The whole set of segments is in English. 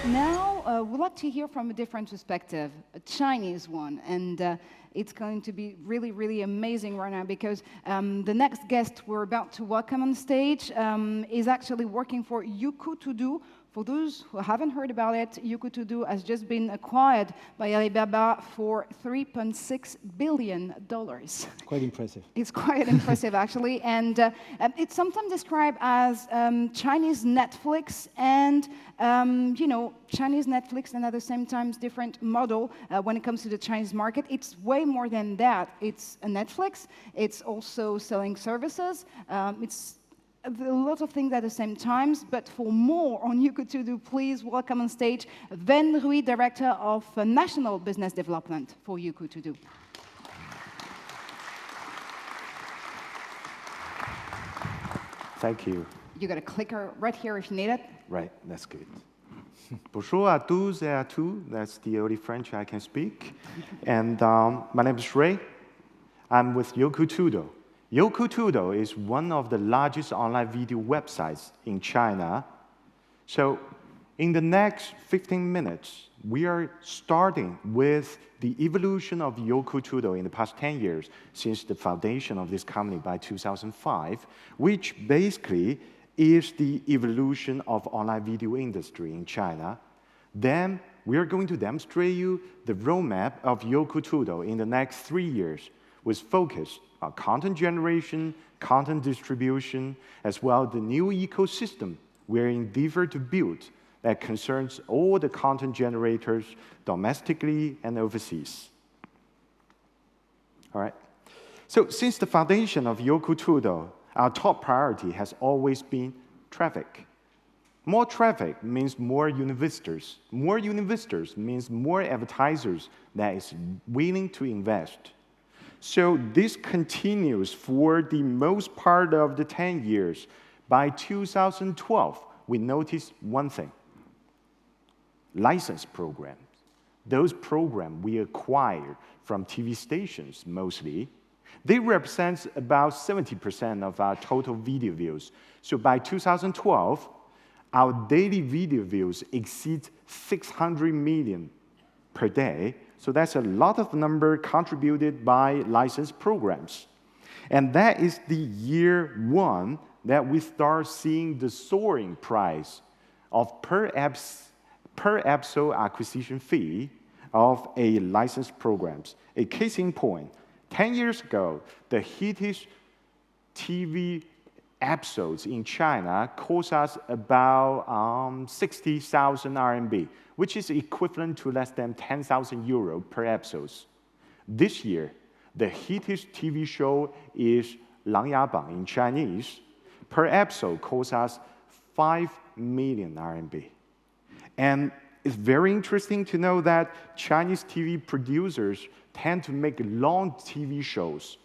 Now, we'd like to hear from a different perspective, a Chinese one, and it's going to be really, really amazing right now because the next guest we're about to welcome on stage is actually working for Youku Tudou. For those who haven't heard about it, Youku Tudou has just been acquired by Alibaba for $3.6 billion. Quite impressive. It's quite impressive, actually. And it's sometimes described as Chinese Netflix and, Chinese Netflix and at the same time different model when it comes to the Chinese market. It's way more than that. It's a Netflix. It's also selling services. It's a lot of things at the same time, but for more on Youku Tudou, please welcome on stage WEN, Director of National Business Development for Youku Tudou. Thank you. You got a clicker right here if you need it. Right, that's good. Bonjour à tous et à toutes. That's the only French I can speak. And my name is Ray. I'm with Youku Tudou. Youku Tudou is one of the largest online video websites in China. So in the next 15 minutes, we are starting with the evolution of Youku Tudou in the past 10 years since the foundation of this company by 2005, which basically is the evolution of online video industry in China. Then we are going to demonstrate you the roadmap of Youku Tudou in the next 3 years with focus on content generation, content distribution, as well as the new ecosystem we're endeavor to build that concerns all the content generators domestically and overseas. All right. So since the foundation of Youku Tudou, our top priority has always been traffic. More traffic means more visitors. More visitors means more advertisers that is willing to invest. So this continues for the most part of the 10 years. By 2012, we noticed one thing: license programs. Those programs we acquired from TV stations mostly, they represent about 70% of our total video views. So by 2012, our daily video views exceed 600 million per day. So that's a lot of number contributed by license programs. And that is the year one that we start seeing the soaring price of per episode acquisition fee of a license programs. A case in point, 10 years ago, the hittest TV episodes in China cost us about 60,000 RMB, which is equivalent to less than 10,000 euro per episode. This year, the hittest TV show is Lang Ya Bang in Chinese. Per episode costs us 5 million RMB. And it's very interesting to know that Chinese TV producers tend to make long TV shows.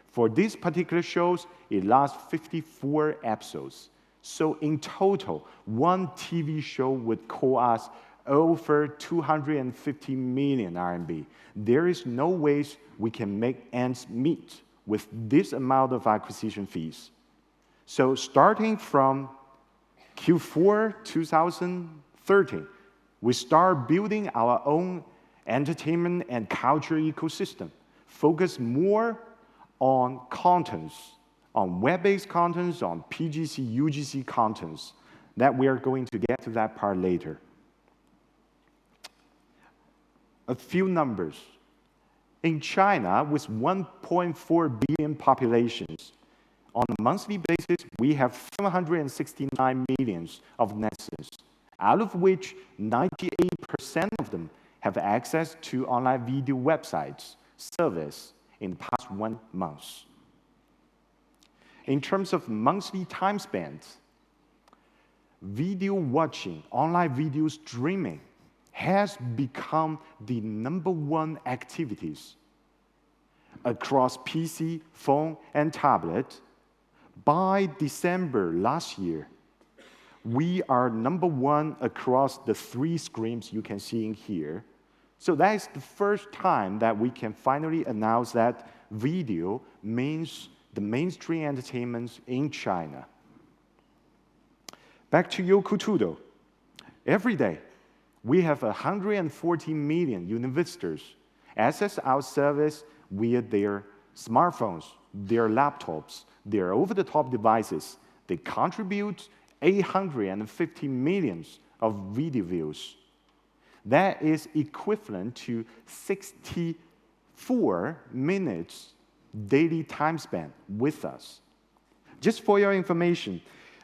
For these particular shows, it lasts 54 episodes. So in total, one TV show would cost us over 250 million RMB. There is no way we can make ends meet with this amount of acquisition fees. So starting from Q4 2013, we start building our own entertainment and culture ecosystem, focus more on contents, on web-based contents, on PGC, UGC contents, that we are going to get to that part later. A few numbers. In China, with 1.4 billion populations, on a monthly basis, we have 769 million of netizens, out of which 98% of them have access to online video websites, service in the past 1 month. In terms of monthly time spent, video watching, online video streaming has become the #1 activities across PC, phone, and tablet. By December last year, we are #1 across the 3 screens you can see in here. So that is the first time that we can finally announce that video means the mainstream entertainment in China. Back to Youku Tudou. Every day, We have 140 million unique visitors access our service via their smartphones, their laptops, their over-the-top devices. They contribute 850 million of video views. That is equivalent to 64 minutes daily time spent with us. Just for your information,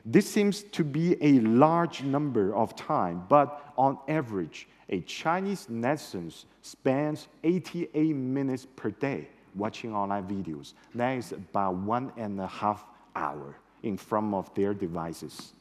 this seems to be a large number of time, but on average, a Chinese netizen spends 88 minutes per day watching online videos. That is about 1.5 hours in front of their devices.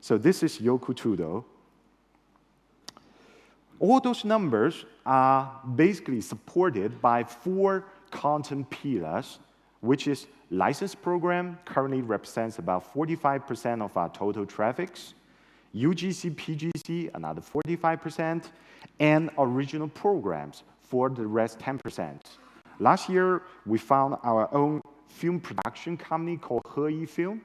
So this is Youku Tudou. All those numbers are basically supported by 4 content pillars, which is license program, currently represents about 45% of our total traffics, UGC, PGC, another 45%, and original programs for the rest 10%. Last year, we found our own film production company called Heyi Film.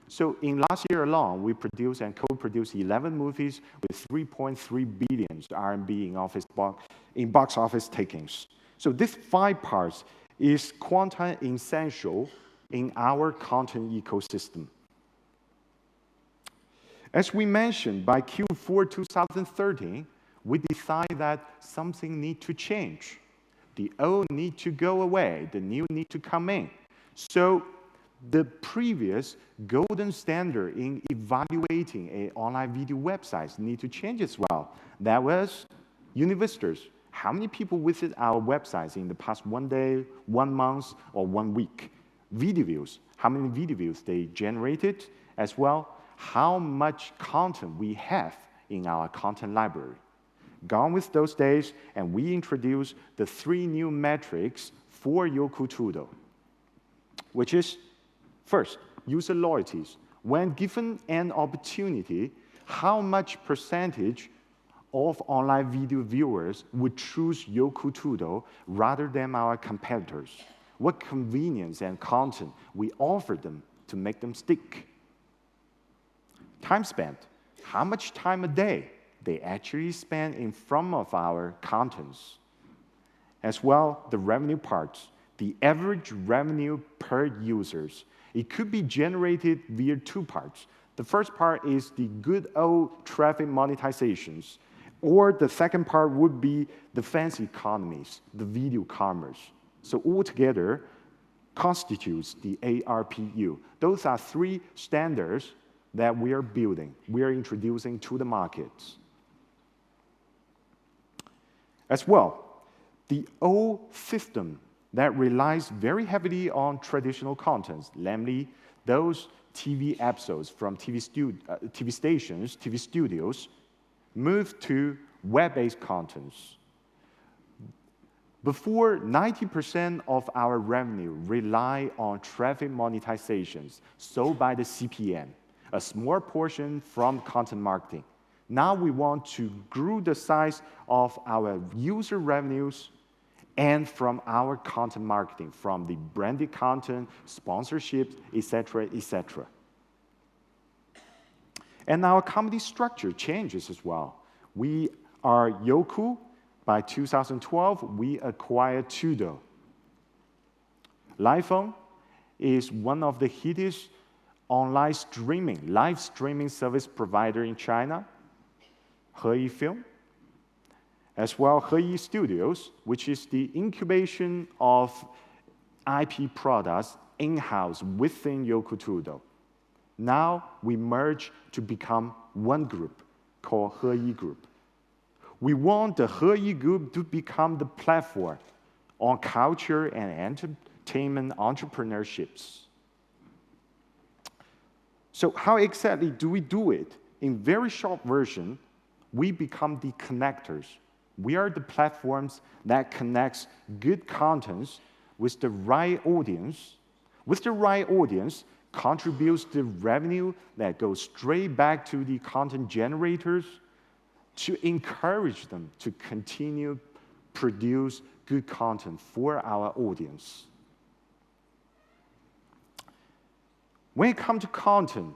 So in last year alone, we produced and co-produced 11 movies with 3.3 billion RMB in box office takings. So these 5 parts is quantum essential in our content ecosystem. As we mentioned, by Q4 2013, we decided that something needs to change. The old need to go away, the new need to come in. So the previous golden standard in evaluating an online video website need to change as well. That was unique visitors. How many people visit our websites in the past 1 day, 1 month, or 1 week? Video views, how many video views they generated, as well how much content we have in our content library. Gone with those days, and we introduced the 3 new metrics for Youku Tudou, which is, first, user loyalties. When given an opportunity, how much percentage of online video viewers would choose Youku Tudou rather than our competitors? What convenience and content we offer them to make them stick? Time spent. How much time a day they actually spend in front of our contents? As well, the revenue parts. The average revenue per users. It could be generated via 2 parts. The first part is the good old traffic monetizations, or the second part would be the fancy economies, the video commerce. So altogether constitutes the ARPU. Those are 3 standards that we are building, we are introducing to the markets. As well, the old system that relies very heavily on traditional contents, namely those TV episodes from TV stations, TV studios, moved to web-based contents. Before, 90% of our revenue rely on traffic monetizations sold by the CPM, a small portion from content marketing. Now we want to grow the size of our user revenues and from our content marketing, from the branded content, sponsorships, etc., etc. And our company structure changes as well. We are Youku. By 2012, we acquired Tudou. Liphone is one of the highest online live streaming service provider in China. Heyi Film, as well Heyi Studios, which is the incubation of IP products in-house within Youku Tudou. Now we merge to become one group called Heyi Group. We want the Heyi Group to become the platform on culture and entertainment entrepreneurships. So how exactly do we do it? In very short version, we become the connectors. We are the platforms that connects good contents with the right audience. With the right audience, contributes the revenue that goes straight back to the content generators to encourage them to continue produce good content for our audience. When it comes to content,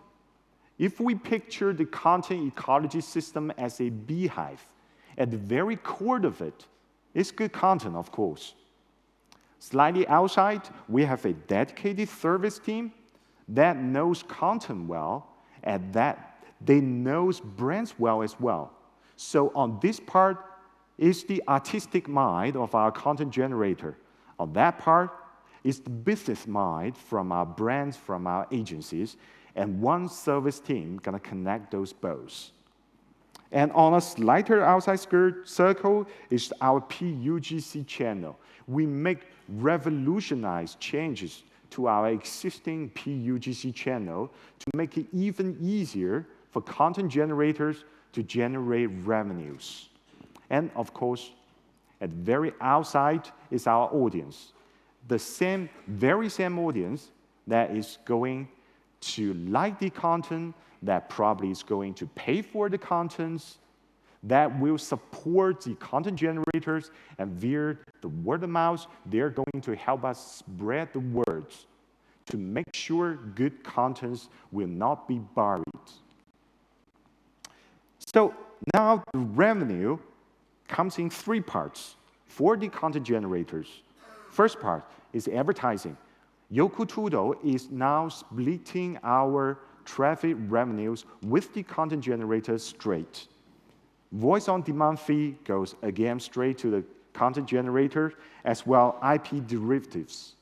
if we picture the content ecology system as a beehive, At the very core of it is good content, of course. Slightly outside, we have a dedicated service team that knows content well, and that they knows brands well as well. So on this part is the artistic mind of our content generator. On that part is the business mind from our brands, from our agencies, and one service team gonna connect those both. And on a slighter outside circle is our PUGC channel. We make revolutionized changes to our existing PUGC channel to make it even easier for content generators to generate revenues. And of course, at the very outside is our audience. The very same audience that is going to like the content, that probably is going to pay for the contents, that will support the content generators, and via the word of mouth, they're going to help us spread the words to make sure good contents will not be buried. So now the revenue comes in three parts for the content generators. First part is advertising. Youku Tudou is now splitting our traffic revenues with the content generators straight. Voice on demand fee goes again straight to the content generator, as well IP derivatives.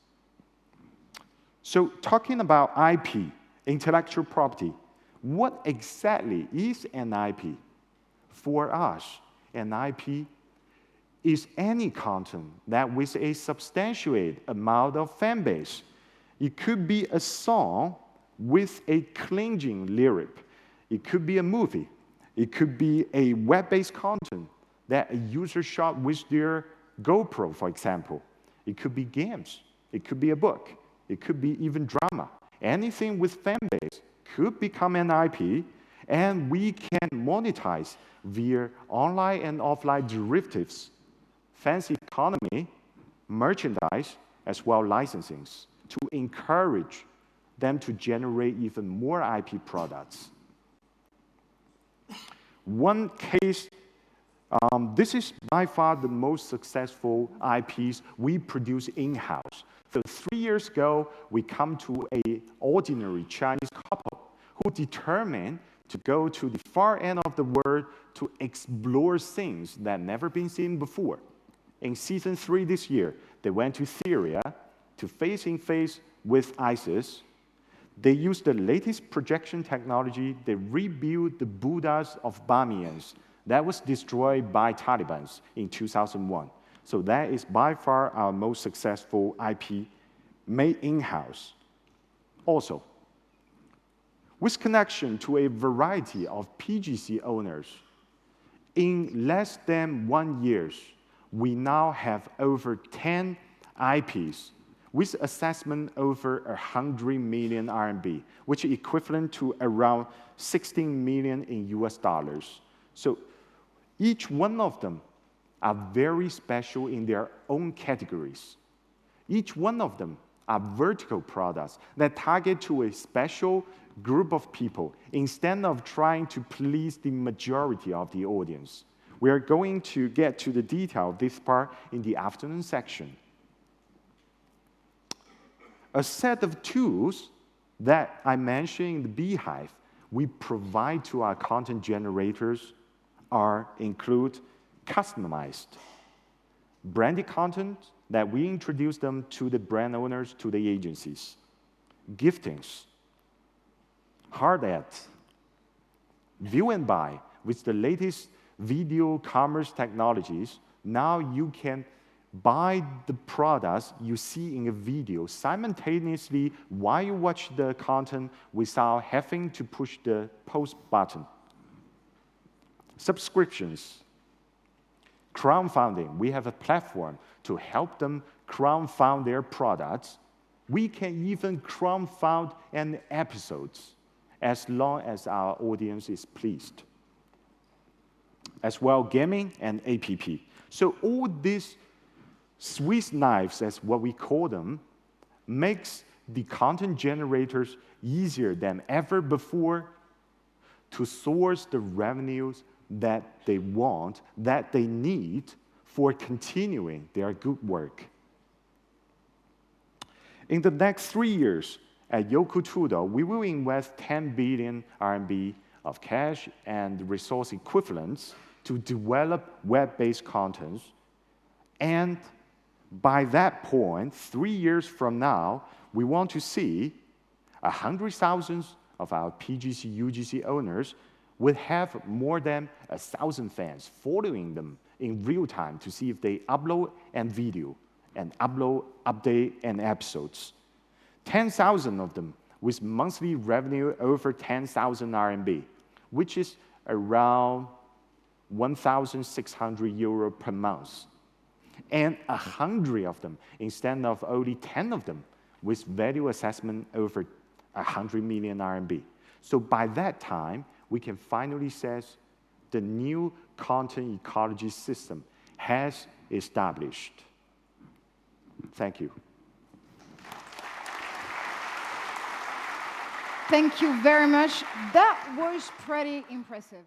So talking about IP, intellectual property, what exactly is an IP? For us, an IP is any content that with a substantiated amount of fan base. It could be a song with a clinging lyric. It could be a movie. It could be a web-based content that a user shot with their GoPro, for example. It could be games. It could be a book. It could be even drama. Anything with fan base could become an IP, and we can monetize via online and offline derivatives, fancy economy, merchandise, as well licensing, to encourage them to generate even more IP products. One case, this is by far the most successful IPs we produce in-house. So 3 years ago, we come to an ordinary Chinese couple who determined to go to the far end of the world to explore things that never been seen before. In season 3 this year, they went to Syria to face-in-face with ISIS. They used the latest projection technology. They rebuilt the Buddhas of Bamiyan that was destroyed by Taliban in 2001. So that is by far our most successful IP made in-house. Also, with connection to a variety of PGC owners, in less than 1 year, we now have over 10 IPs with assessment over 100 million RMB, which is equivalent to around 16 million in US dollars. So each one of them are very special in their own categories. Each one of them are vertical products that target to a special group of people instead of trying to please the majority of the audience. We are going to get to the detail of this part in the afternoon section. A set of tools that I mentioned in the Beehive we provide to our content generators include customized branded content that we introduce them to the brand owners, to the agencies, giftings, hard ads, view and buy with the latest video commerce technologies. Now you can buy the products you see in a video simultaneously while you watch the content without having to push the post button. Subscriptions, crowdfunding. We have a platform to help them crowdfund their products. We can even crowdfund an episode as long as our audience is pleased. As well, gaming and APP. So all these Swiss knives, as what we call them, makes the content generators easier than ever before to source the revenues that they want, that they need for continuing their good work. In the next 3 years, at Youku Tudou, we will invest 10 billion RMB of cash and resource equivalents to develop web-based content. And by that point, 3 years from now, we want to see 100,000 of our PGC, UGC owners will have more than 1,000 fans following them in real time to see if they upload and video and upload, update, and episodes. 10,000 of them with monthly revenue over 10,000 RMB, which is around 1,600 euro per month. And 100 of them, instead of only 10 of them, with value assessment over 100 million RMB. So by that time, we can finally say the new content ecology system has established. Thank you. Thank you very much. That was pretty impressive.